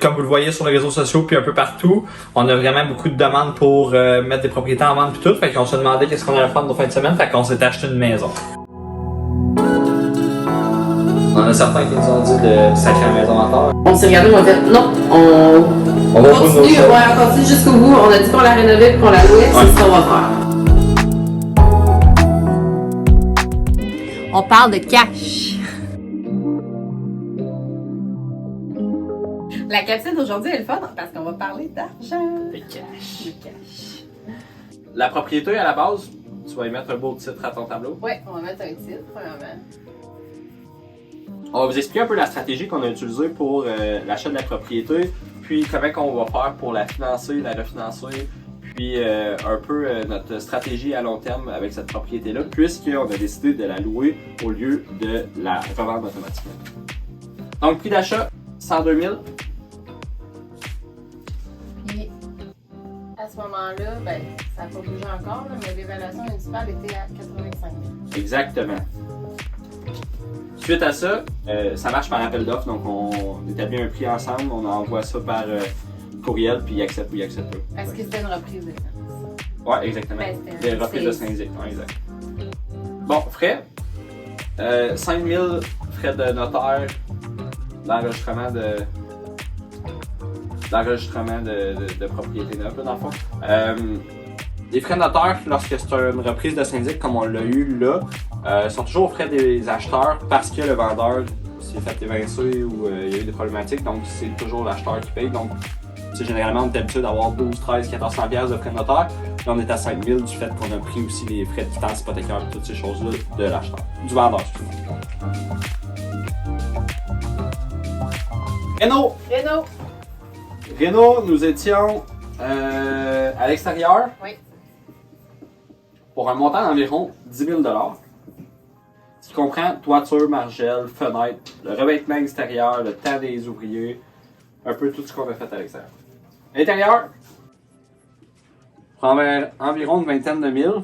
comme vous le voyez sur les réseaux sociaux puis un peu partout, on a vraiment beaucoup de demandes pour mettre des propriétés en vente puis tout. Fait qu'on se demandait qu'est-ce qu'on allait faire nos fins de semaine. Fait qu'on s'est acheté une maison. On en a certains qui nous ont dit de sacrer la maison en terre. On s'est regardé, on a fait non, On va continue, on continue jusqu'au bout. On a dit qu'on la rénovait et qu'on la louait, c'est ce qu'on va faire. On parle de cash. La capsule d'aujourd'hui est le fun parce qu'on va parler d'argent. De cash. De cash. La propriété, à la base, tu vas y mettre un beau titre à ton tableau. Ouais, on va mettre un titre, premièrement. On va vous expliquer un peu la stratégie qu'on a utilisée pour l'achat de la propriété, puis comment on va faire pour la financer, la refinancer, puis un peu notre stratégie à long terme avec cette propriété-là, puisqu'on a décidé de la louer au lieu de la revendre automatiquement. Donc, prix d'achat, 102 000. Puis, à ce moment-là, ben, ça n'a pas bougé encore, là, mais l'évaluation municipale était à 85 000. Exactement. Suite à ça, ça marche par appel d'offres, donc on établit un prix ensemble, on envoie ça par courriel, puis il accepte ou il accepte pas. Est-ce que c'était une reprise de finances? Ouais, exactement. Ben, Des reprises de syndic, ouais, exact. Bon, frais. 5 000 frais de notaire, d'enregistrement de propriété neuve, dans le fond. Les frais de notaire, lorsque c'est une reprise de syndic comme on l'a eu là, sont toujours aux frais des acheteurs parce que le vendeur s'est fait évincer ou il y a eu des problématiques, donc c'est toujours l'acheteur qui paye. Donc, généralement, on est habitué d'avoir 12, 13, 1400 pièces de frais de notaire. Là, on est à 5 000 du fait qu'on a pris aussi les frais de quittance hypothécaire et toutes ces choses-là de l'acheteur, du vendeur, excusez-moi. Renault, nous étions à l'extérieur. Oui. Pour un montant d'environ 10 000 $, ce qui comprend toiture, margelle, fenêtre, le revêtement extérieur, le temps des ouvriers, un peu tout ce qu'on a fait à l'extérieur. L'intérieur, pour environ une vingtaine de mille,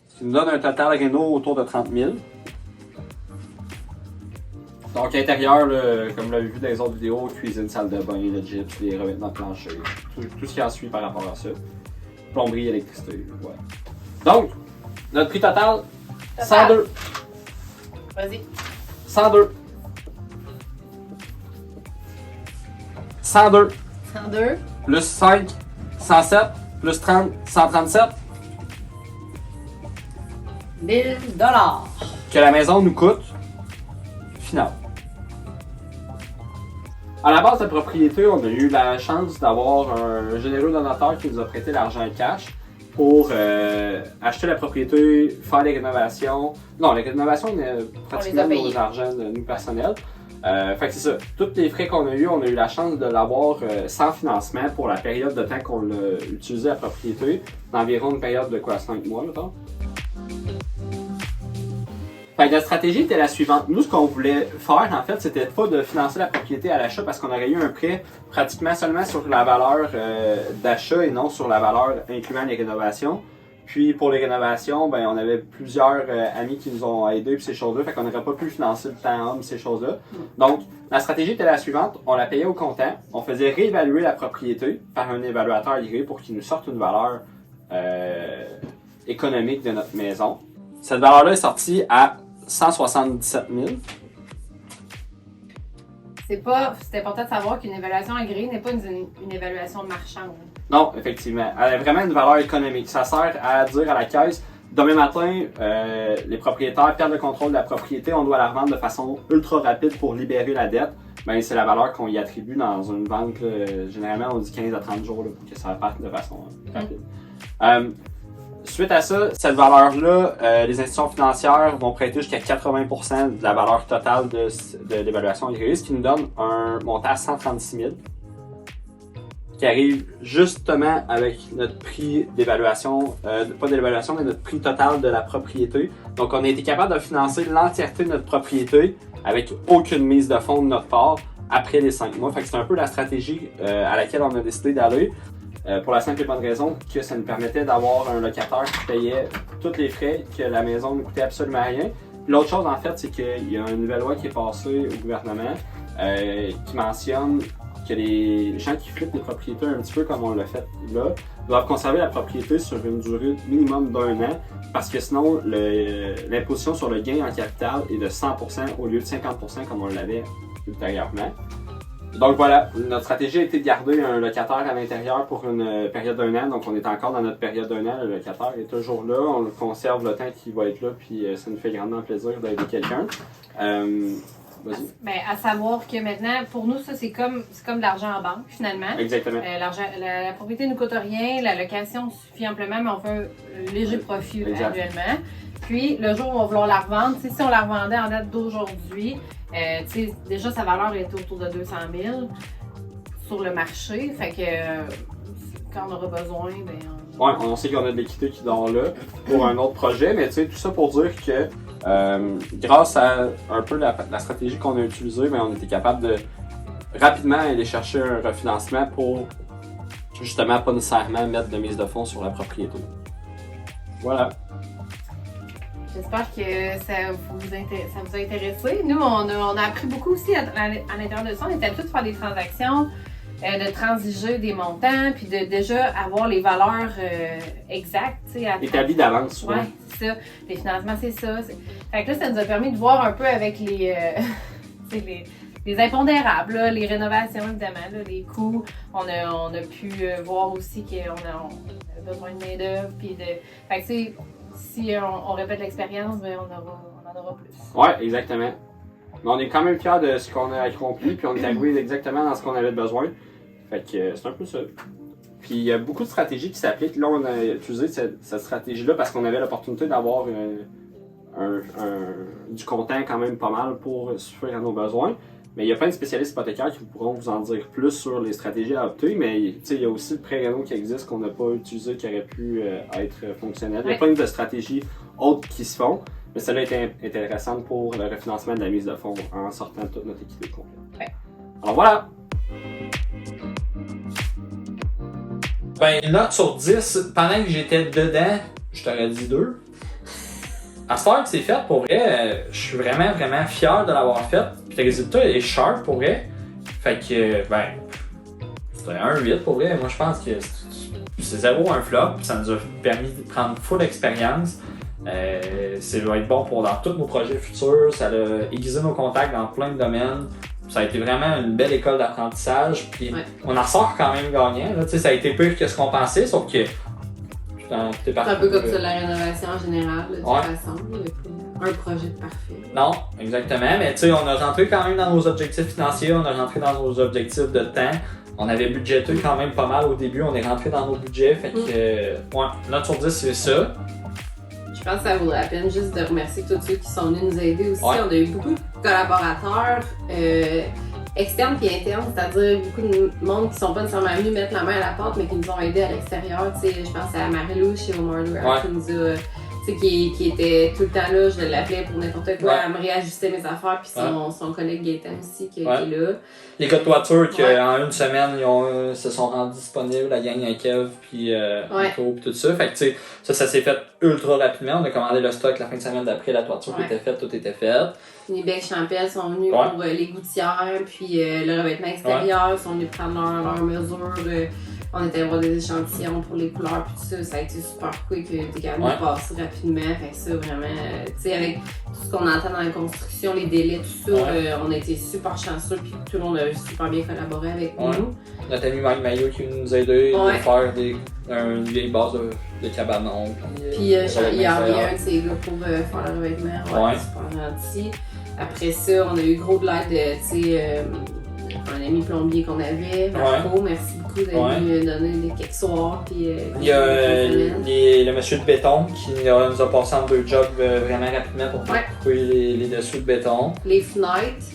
ce qui nous donne un total Renault autour de 30 000. Donc intérieur, comme vous l'avez vu dans les autres vidéos, cuisine, salle de bain, le gyps, les revêtements de plancher, tout ce qui en suit par rapport à ça. Plomberie, électricité, ouais. Donc, notre prix total, 102. Vas-y. 102. 102. 102. Plus 5, 107. Plus 30, 137. 1000 $. Que la maison nous coûte, final. À la base de la propriété, on a eu la chance d'avoir un généreux donateur qui nous a prêté l'argent cash pour acheter la propriété, faire les rénovations. Non, les rénovations, on a pratiquement nos argents de nous personnels. Fait que c'est ça. Tous les frais qu'on a eu la chance de l'avoir sans financement pour la période de temps qu'on a utilisé la propriété, d'environ une période de quoi, 5 mois, mettons. Fait que la stratégie était la suivante. Nous, ce qu'on voulait faire, en fait, c'était pas de financer la propriété à l'achat parce qu'on aurait eu un prêt pratiquement seulement sur la valeur d'achat et non sur la valeur incluant les rénovations. Puis pour les rénovations, ben on avait plusieurs amis qui nous ont aidés puis ces choses-là, fait qu'on n'aurait pas pu financer le temps homme, ces choses-là. Donc, la stratégie était la suivante, on la payait au comptant, on faisait réévaluer la propriété par un évaluateur agréé pour qu'il nous sorte une valeur économique de notre maison. Cette valeur-là est sortie à 177 000. C'est important de savoir qu'une évaluation agréée n'est pas une évaluation marchande. Non, effectivement. Elle a vraiment une valeur économique. Ça sert à dire à la caisse, demain matin, les propriétaires perdent le contrôle de la propriété, on doit la revendre de façon ultra rapide pour libérer la dette. Ben, c'est la valeur qu'on y attribue dans une vente. Généralement, on dit 15 à 30 jours pour que ça parte de façon rapide. Suite à ça, cette valeur-là, les institutions financières vont prêter jusqu'à 80% de la valeur totale de l'évaluation agréée, ce qui nous donne un montant à 136 000, qui arrive justement avec notre prix d'évaluation, pas d'évaluation, mais notre prix total de la propriété. Donc, on a été capable de financer l'entièreté de notre propriété avec aucune mise de fonds de notre part après les 5 mois. Fait que c'est un peu la stratégie à laquelle on a décidé d'aller. Pour la simple et bonne raison que ça nous permettait d'avoir un locataire qui payait tous les frais, que la maison ne coûtait absolument rien. L'autre chose, en fait, c'est qu'il y a une nouvelle loi qui est passée au gouvernement qui mentionne que les gens qui flippent des propriétés un petit peu comme on l'a fait là, doivent conserver la propriété sur une durée minimum d'1 an parce que sinon l'imposition sur le gain en capital est de 100% au lieu de 50% comme on l'avait ultérieurement. Donc voilà, notre stratégie a été de garder un locataire à l'intérieur pour une période d'1 an, donc on est encore dans notre période d'1 an, le locataire est toujours là, on conserve le temps qu'il va être là, puis ça nous fait grandement plaisir d'aider quelqu'un. Vas-y. Ben, à savoir que maintenant, pour nous, ça, c'est comme de l'argent en banque, finalement. Exactement. La propriété ne coûte rien, la location suffit amplement, mais on fait un léger profit annuellement. Puis, le jour où on va vouloir la revendre, si on la revendait en date d'aujourd'hui, déjà, sa valeur est autour de 200 000 sur le marché. Fait que quand on aura besoin, ben ouais, on sait qu'on a de l'équité qui dort là pour un autre projet, mais tu sais, tout ça pour dire que grâce à un peu la stratégie qu'on a utilisée, ben, on était capable de rapidement aller chercher un refinancement pour justement pas nécessairement mettre de mise de fonds sur la propriété. Voilà. J'espère que ça vous a intéressé. Nous, on a appris beaucoup aussi à l'intérieur de ça. On était habitués de faire des transactions, de transiger des montants, puis de déjà avoir les valeurs exactes. Établies d'avance, souvent. Oui, c'est ça. Les financements, c'est ça. Fait que là, ça nous a permis de voir un peu avec les impondérables, là, les rénovations, évidemment, là, les coûts. On a pu voir aussi qu'on avait besoin de main-d'œuvre. Fait que, si on répète l'expérience, ben on en aura plus. Ouais, exactement. Mais on est quand même fiers de ce qu'on a accompli, puis on est arrivé exactement dans ce qu'on avait besoin. Fait que c'est un peu ça. Puis il y a beaucoup de stratégies qui s'appliquent. Là, on a utilisé cette stratégie-là parce qu'on avait l'opportunité d'avoir du comptant quand même pas mal pour suffire à nos besoins. Mais il y a plein de spécialistes hypothécaires qui pourront vous en dire plus sur les stratégies à opter, mais il y a aussi le prêt réno qui existe qu'on n'a pas utilisé, qui aurait pu être fonctionnel. Il y a plein de stratégies autres qui se font, mais celle-là est intéressante pour le refinancement de la mise de fonds en sortant toute notre équité complète. Ouais. Alors voilà! Ben, une note sur 10, pendant que j'étais dedans, je t'aurais dit 2. À ce temps que c'est fait, pour vrai, je suis vraiment, vraiment fier de l'avoir fait. Puis le résultat est sharp pour vrai. Fait que, ben, c'était un 8 pour vrai. Moi, je pense que c'est 0 un flop. Ça nous a permis de prendre full expérience. Ça va être bon pour dans tous nos projets futurs. Ça a aiguisé nos contacts dans plein de domaines. Ça a été vraiment une belle école d'apprentissage. Puis on en sort quand même gagnant. Là. Ça a été pire que ce qu'on pensait, sauf que c'est un peu comme ça la rénovation en général, de toute façon. Il n'y a pas un projet parfait. Non, exactement. Mais tu sais, on a rentré quand même dans nos objectifs financiers, on a rentré dans nos objectifs de temps. On avait budgété quand même pas mal au début, on est rentré dans nos budgets. Fait que, note sur 10, c'est ça. Je pense que ça vaudrait la peine juste de remercier tous ceux qui sont venus nous aider aussi. On a eu beaucoup de collaborateurs externes et internes, c'est-à-dire beaucoup de monde qui sont pas nécessairement venus mettre la main à la porte, mais qui nous ont aidés à l'extérieur. Je pense à Marie-Lou chez O'Mardware qui nous a, qui était tout le temps là, je l'appelais pour n'importe quoi, à me réajuster mes affaires, puis son collègue Gaëtan aussi qui est là. Les gars de toiture qui en une semaine ils se sont rendus disponibles, la gang à Kev puis Nico puis tout ça. Fait que tu sais, ça s'est fait ultra rapidement. On a commandé le stock la fin de semaine d'après, la toiture était faite, tout était fait. Les Bec Champel sont venus pour les gouttières, puis le revêtement extérieur, sont venus prendre leurs mesures. On était à voir des échantillons pour les couleurs, puis tout ça, ça a été super quick, t'es capable de passer rapidement. Fait que ça, vraiment, tu sais, avec tout ce qu'on entend dans la construction, les délais, tout ça, on a été super chanceux, puis tout le monde a super bien collaboré avec nous. Notre ami Mike Maillot qui nous a aidé à faire une vieille base de cabanon. Puis il y a un de ces gars pour faire le revêtement, super gentil. Après ça, on a eu gros de l'aide de, tu sais, un ami plombier qu'on avait, Marco, merci beaucoup d'être venu me donner quelques soirs. Puis, il y a le monsieur de béton qui nous a passé en 2 jobs vraiment rapidement pour couper les dessous de béton. Les fenêtres.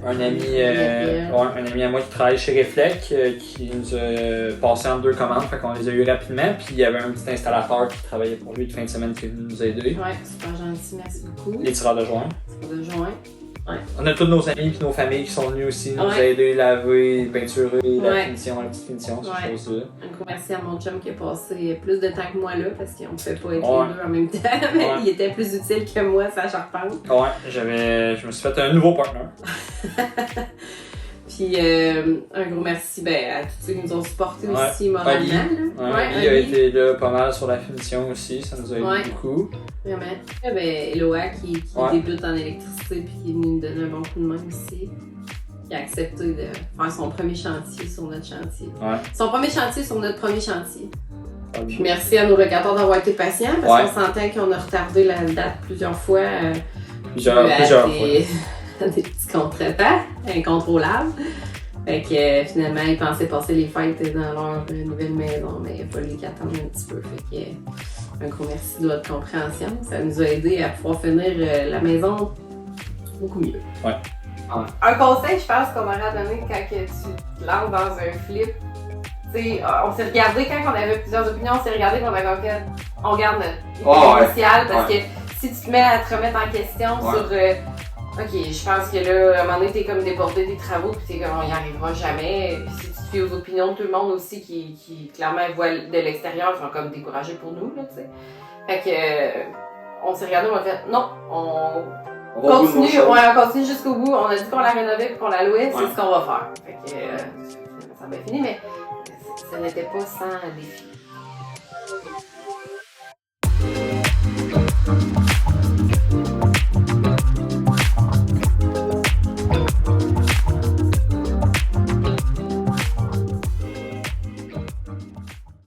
Un ami à moi qui travaille chez Reflect qui nous a passé en 2 commandes, fait qu'on les a eu rapidement. Puis il y avait un petit installateur qui travaillait pour lui de fin de semaine qui est venu nous aider. Ouais, super gentil, merci beaucoup. Les tireurs de joints. Ouais. On a tous nos amis et nos familles qui sont venus aussi nous aider, laver, peinturer, la finition, la petite finition, ces choses-là. Un gros merci à mon chum qui a passé plus de temps que moi là, parce qu'on ne pouvait pas être les deux en même temps, mais il était plus utile que moi, sa charpente. Ouais, je me suis fait un nouveau partner. Puis un gros merci à tous ceux qui nous ont supportés aussi moralement. Il a été là pas mal sur la finition aussi, ça nous a aidé beaucoup. Vraiment. Eloa qui débute en électricité puis qui est venu nous donner un bon coup de main aussi. Qui a accepté de faire son premier chantier sur notre chantier. Son premier chantier sur notre premier chantier. Puis merci à nos locataires d'avoir été patients parce qu'on sentait qu'on a retardé la date plusieurs fois. Plusieurs fois. Des petits contretemps incontrôlables. Fait que finalement, ils pensaient passer les fêtes dans leur nouvelle maison, mais il a fallu qu'ils attendent un petit peu. Fait que un gros merci de votre compréhension. Ça nous a aidé à pouvoir finir la maison beaucoup mieux. Un conseil, je pense qu'on aurait donné quand tu te lances dans un flip. T'sais, on s'est regardé quand on avait plusieurs opinions, on s'est regardé qu'on avait fait, on garde notre initiale parce que si tu te mets à te remettre en question sur ok, je pense que là, à un moment donné, t'es comme débordé des travaux pis t'es comme on y arrivera jamais. Puis si tu te fies aux opinions de tout le monde aussi qui clairement voient de l'extérieur, ils sont comme découragés pour nous, là, tu sais. Fait que on s'est regardé, on a fait non, on continue jusqu'au bout. On a dit qu'on la rénovait et qu'on la louait, c'est ce qu'on va faire. Fait que ça a bien fini, mais ça n'était pas sans défi.